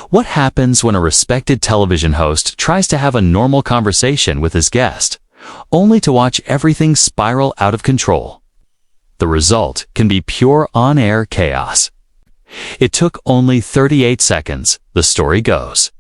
What happens when a respected television host tries to have a normal conversation with his guest, only to watch everything spiral out of control? The result can be pure on-air chaos. It took only 38 seconds, the story goes,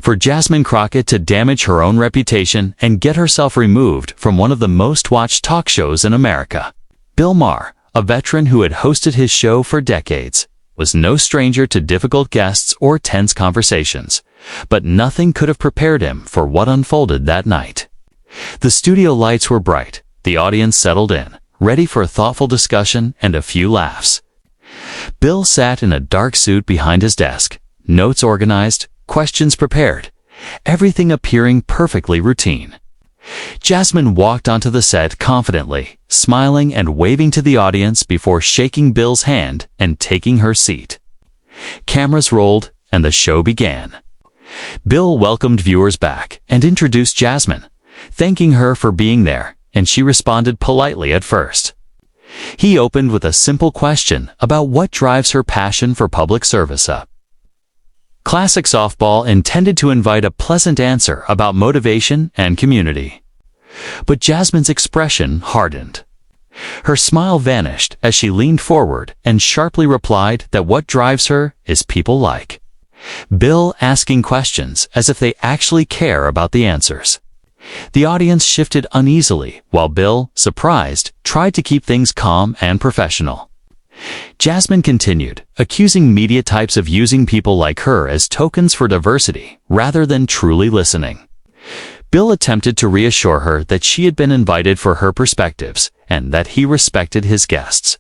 for Jasmine Crockett to damage her own reputation and get herself removed from one of the most watched talk shows in America. Bill Maher, a veteran who had hosted his show for decades, was no stranger to difficult guests or tense conversations, but nothing could have prepared him for what unfolded that night. The studio lights were bright, the audience settled in, ready for a thoughtful discussion and a few laughs. Bill sat in a dark suit behind his desk, notes organized, questions prepared, everything appearing perfectly routine. Jasmine walked onto the set confidently, smiling and waving to the audience before shaking Bill's hand and taking her seat. Cameras rolled, and the show began. Bill welcomed viewers back and introduced Jasmine, thanking her for being there, and she responded politely at first. He opened with a simple question about what drives her passion for public service. A classic softball intended to invite a pleasant answer about motivation and community. But Jasmine's expression hardened. Her smile vanished as she leaned forward and sharply replied that what drives her is people like Bill asking questions as if they actually care about the answers. The audience shifted uneasily while Bill, surprised, tried to keep things calm and professional. Jasmine continued, accusing media types of using people like her as tokens for diversity rather than truly listening. Bill attempted to reassure her that she had been invited for her perspectives and that he respected his guests.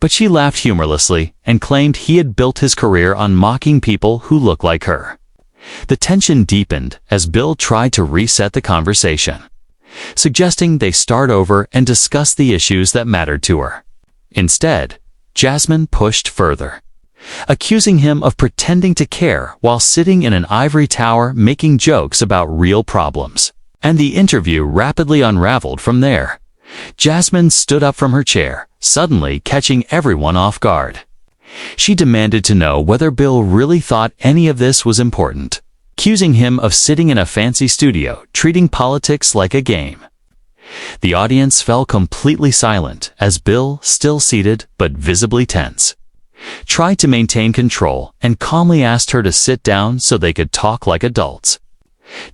But she laughed humorlessly and claimed he had built his career on mocking people who look like her. The tension deepened as Bill tried to reset the conversation, suggesting they start over and discuss the issues that mattered to her. Instead, Jasmine pushed further, accusing him of pretending to care while sitting in an ivory tower making jokes about real problems. And the interview rapidly unraveled from there. Jasmine stood up from her chair, suddenly catching everyone off guard. She demanded to know whether Bill really thought any of this was important, accusing him of sitting in a fancy studio, treating politics like a game. The audience fell completely silent as Bill, still seated but visibly tense, tried to maintain control and calmly asked her to sit down so they could talk like adults.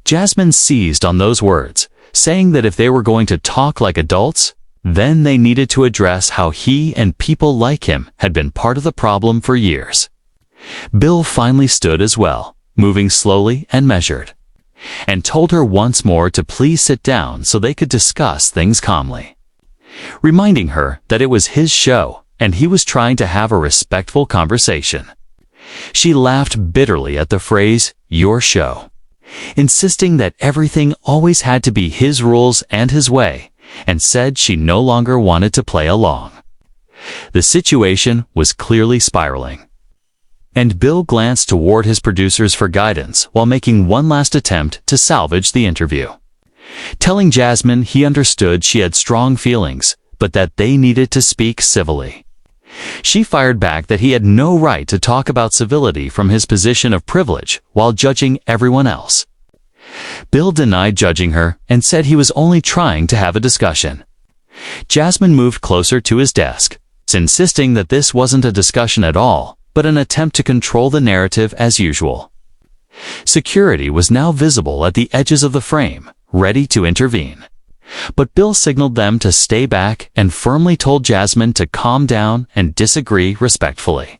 Jasmine seized on those words, saying that if they were going to talk like adults, then they needed to address how he and people like him had been part of the problem for years. Bill finally stood as well, moving slowly and measured, and told her once more to please sit down so they could discuss things calmly, reminding her that it was his show and he was trying to have a respectful conversation. She laughed bitterly at the phrase, "your show," insisting that everything always had to be his rules and his way, and said she no longer wanted to play along. The situation was clearly spiraling, and Bill glanced toward his producers for guidance while making one last attempt to salvage the interview, telling Jasmine he understood she had strong feelings, but that they needed to speak civilly. She fired back that he had no right to talk about civility from his position of privilege while judging everyone else. Bill denied judging her and said he was only trying to have a discussion. Jasmine moved closer to his desk, insisting that this wasn't a discussion at all, but an attempt to control the narrative as usual. Security was now visible at the edges of the frame, ready to intervene. But Bill signaled them to stay back and firmly told Jasmine to calm down and disagree respectfully.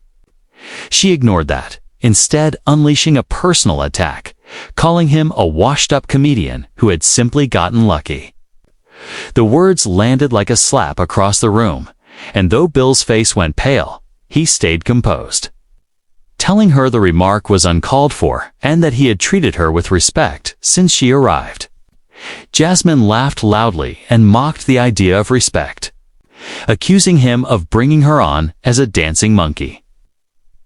She ignored that, instead unleashing a personal attack, calling him a washed-up comedian who had simply gotten lucky. The words landed like a slap across the room, and though Bill's face went pale, he stayed composed, telling her the remark was uncalled for and that he had treated her with respect since she arrived. Jasmine laughed loudly and mocked the idea of respect, accusing him of bringing her on as a dancing monkey.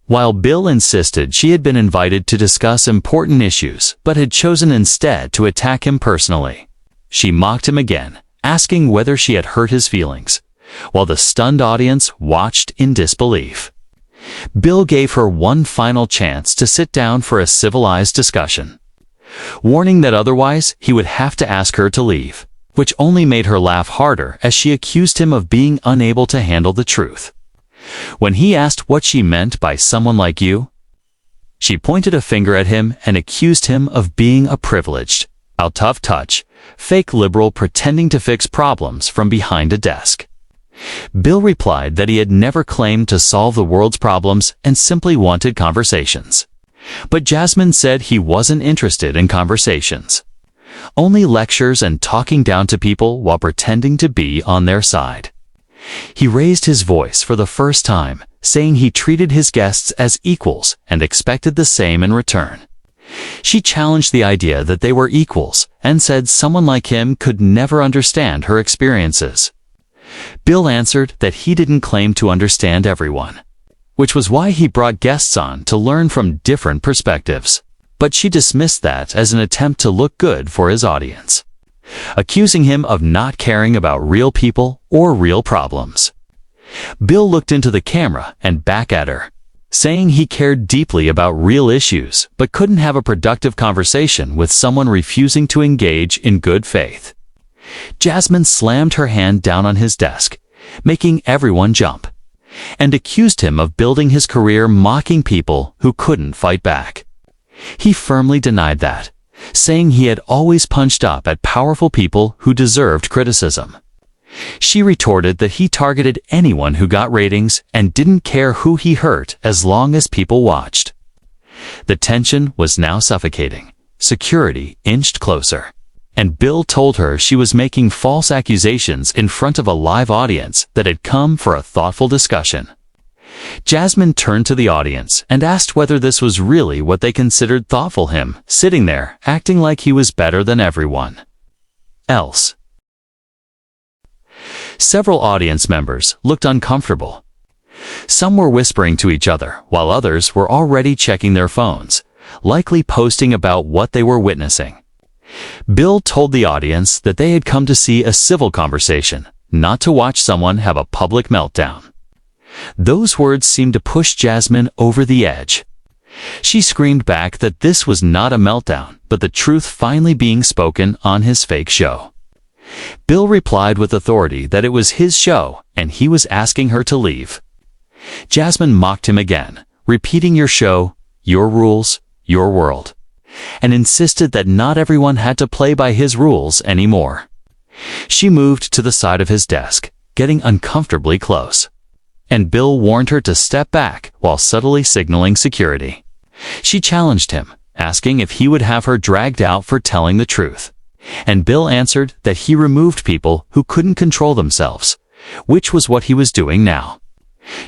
While Bill insisted she had been invited to discuss important issues but had chosen instead to attack him personally, she mocked him again, asking whether she had hurt his feelings, while the stunned audience watched in disbelief. Bill gave her one final chance to sit down for a civilized discussion, warning that otherwise he would have to ask her to leave, which only made her laugh harder as she accused him of being unable to handle the truth. When he asked what she meant by someone like you, she pointed a finger at him and accused him of being a privileged, tough touch, fake liberal pretending to fix problems from behind a desk. Bill replied that he had never claimed to solve the world's problems and simply wanted conversations. But Jasmine said he wasn't interested in conversations, only lectures and talking down to people while pretending to be on their side. He raised his voice for the first time, saying he treated his guests as equals and expected the same in return. She challenged the idea that they were equals and said someone like him could never understand her experiences. Bill answered that he didn't claim to understand everyone, which was why he brought guests on to learn from different perspectives. But she dismissed that as an attempt to look good for his audience, accusing him of not caring about real people or real problems. Bill looked into the camera and back at her, saying he cared deeply about real issues but couldn't have a productive conversation with someone refusing to engage in good faith. Jasmine slammed her hand down on his desk, making everyone jump, and accused him of building his career mocking people who couldn't fight back. He firmly denied that, saying he had always punched up at powerful people who deserved criticism. She retorted that he targeted anyone who got ratings and didn't care who he hurt as long as people watched. The tension was now suffocating. Security inched closer, and Bill told her she was making false accusations in front of a live audience that had come for a thoughtful discussion. Jasmine turned to the audience and asked whether this was really what they considered thoughtful, him sitting there acting like he was better than everyone else. Several audience members looked uncomfortable. Some were whispering to each other, while others were already checking their phones, likely posting about what they were witnessing. Bill told the audience that they had come to see a civil conversation, not to watch someone have a public meltdown. Those words seemed to push Jasmine over the edge. She screamed back that this was not a meltdown, but the truth finally being spoken on his fake show. Bill replied with authority that it was his show and he was asking her to leave. Jasmine mocked him again, repeating "your show, your rules, your world," and insisted that not everyone had to play by his rules anymore. She moved to the side of his desk, getting uncomfortably close, and Bill warned her to step back while subtly signaling security. She challenged him, asking if he would have her dragged out for telling the truth, and Bill answered that he removed people who couldn't control themselves, which was what he was doing now.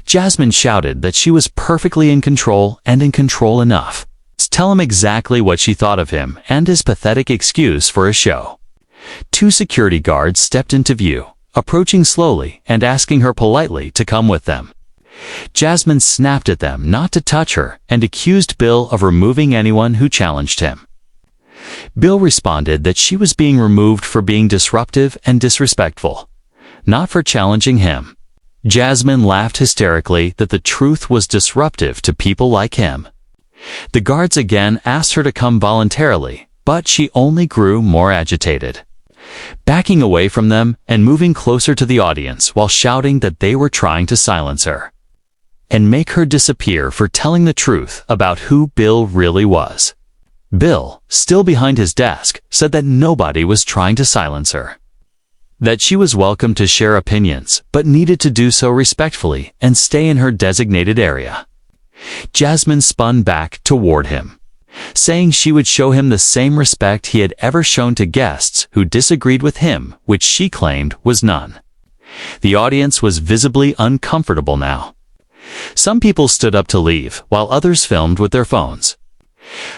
Jasmine shouted that she was perfectly in control and in control enough to tell him exactly what she thought of him and his pathetic excuse for a show. Two security guards stepped into view, approaching slowly and asking her politely to come with them. Jasmine snapped at them not to touch her and accused Bill of removing anyone who challenged him. Bill responded that she was being removed for being disruptive and disrespectful, not for challenging him. Jasmine laughed hysterically that the truth was disruptive to people like him. The guards again asked her to come voluntarily, but she only grew more agitated, backing away from them and moving closer to the audience while shouting that they were trying to silence her and make her disappear for telling the truth about who Bill really was. Bill, still behind his desk, said that nobody was trying to silence her, that she was welcome to share opinions, but needed to do so respectfully and stay in her designated area. Jasmine spun back toward him, saying she would show him the same respect he had ever shown to guests who disagreed with him, which she claimed was none. The audience was visibly uncomfortable now. Some people stood up to leave, while others filmed with their phones.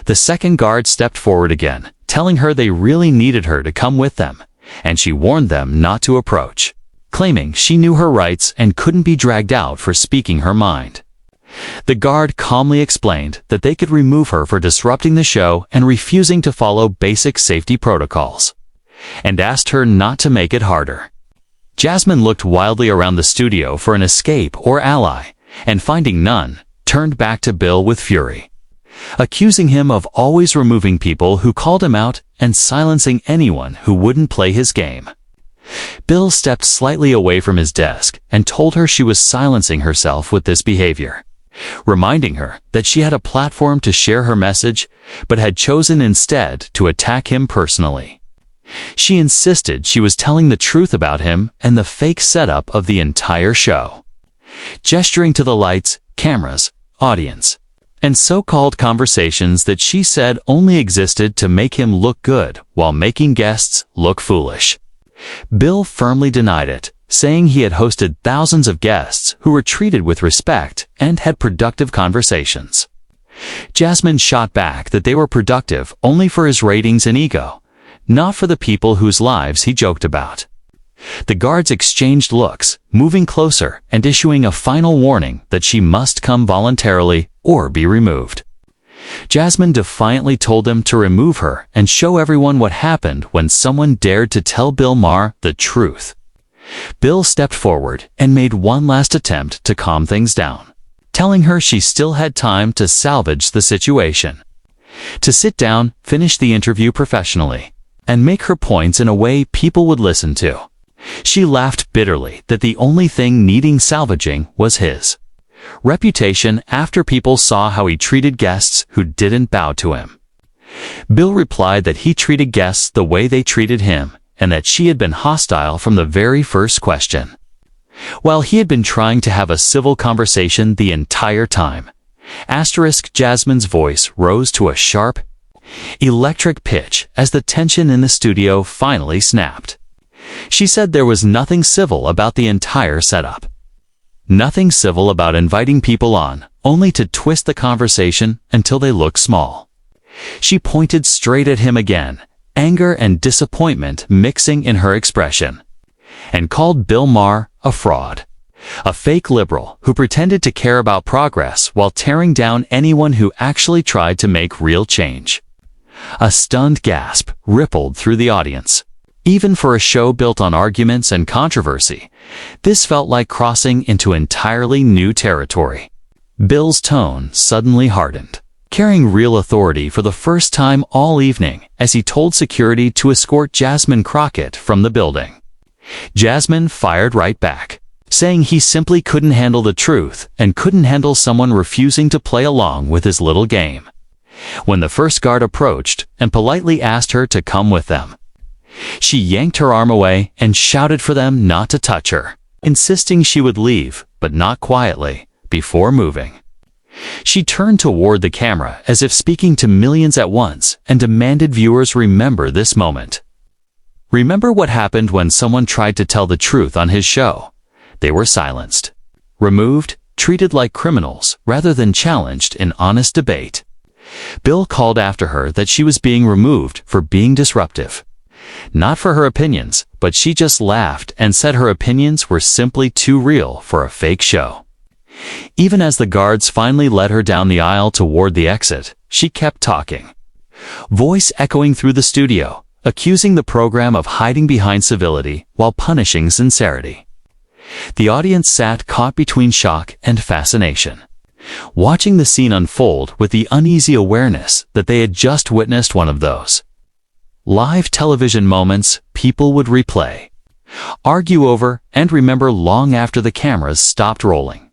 The second guard stepped forward again, telling her they really needed her to come with them, and she warned them not to approach, claiming she knew her rights and couldn't be dragged out for speaking her mind. The guard calmly explained that they could remove her for disrupting the show and refusing to follow basic safety protocols, and asked her not to make it harder. Jasmine looked wildly around the studio for an escape or ally, and finding none, turned back to Bill with fury, accusing him of always removing people who called him out and silencing anyone who wouldn't play his game. Bill stepped slightly away from his desk and told her she was silencing herself with this behavior, reminding her that she had a platform to share her message, but had chosen instead to attack him personally. She insisted she was telling the truth about him and the fake setup of the entire show, gesturing to the lights, cameras, audience, and so-called conversations that she said only existed to make him look good while making guests look foolish. Bill firmly denied it, saying he had hosted thousands of guests who were treated with respect and had productive conversations. Jasmine shot back that they were productive only for his ratings and ego, not for the people whose lives he joked about. The guards exchanged looks, moving closer and issuing a final warning that she must come voluntarily or be removed. Jasmine defiantly told them to remove her and show everyone what happened when someone dared to tell Bill Maher the truth. Bill stepped forward and made one last attempt to calm things down, telling her she still had time to salvage the situation, to sit down, finish the interview professionally, and make her points in a way people would listen to. She laughed bitterly that the only thing needing salvaging was his reputation after people saw how he treated guests who didn't bow to him. Bill replied that he treated guests the way they treated him and that she had been hostile from the very first question, while he had been trying to have a civil conversation the entire time. Jasmine's voice rose to a sharp, electric pitch as the tension in the studio finally snapped. She said there was nothing civil about the entire setup. Nothing civil about inviting people on, only to twist the conversation until they look small. She pointed straight at him again, anger and disappointment mixing in her expression, and called Bill Maher a fraud, a fake liberal who pretended to care about progress while tearing down anyone who actually tried to make real change. A stunned gasp rippled through the audience. Even for a show built on arguments and controversy, this felt like crossing into entirely new territory. Bill's tone suddenly hardened, carrying real authority for the first time all evening as he told security to escort Jasmine Crockett from the building. Jasmine fired right back, saying he simply couldn't handle the truth and couldn't handle someone refusing to play along with his little game. When the first guard approached and politely asked her to come with them, she yanked her arm away and shouted for them not to touch her, insisting she would leave, but not quietly, before moving. She turned toward the camera as if speaking to millions at once and demanded viewers remember this moment. Remember what happened when someone tried to tell the truth on his show. They were silenced, removed, treated like criminals rather than challenged in honest debate. Bill called after her that she was being removed for being disruptive. Not for her opinions, but she just laughed and said her opinions were simply too real for a fake show. Even as the guards finally led her down the aisle toward the exit, she kept talking, voice echoing through the studio, accusing the program of hiding behind civility while punishing sincerity. The audience sat caught between shock and fascination, watching the scene unfold with the uneasy awareness that they had just witnessed one of those live television moments people would replay, argue over, and remember long after the cameras stopped rolling.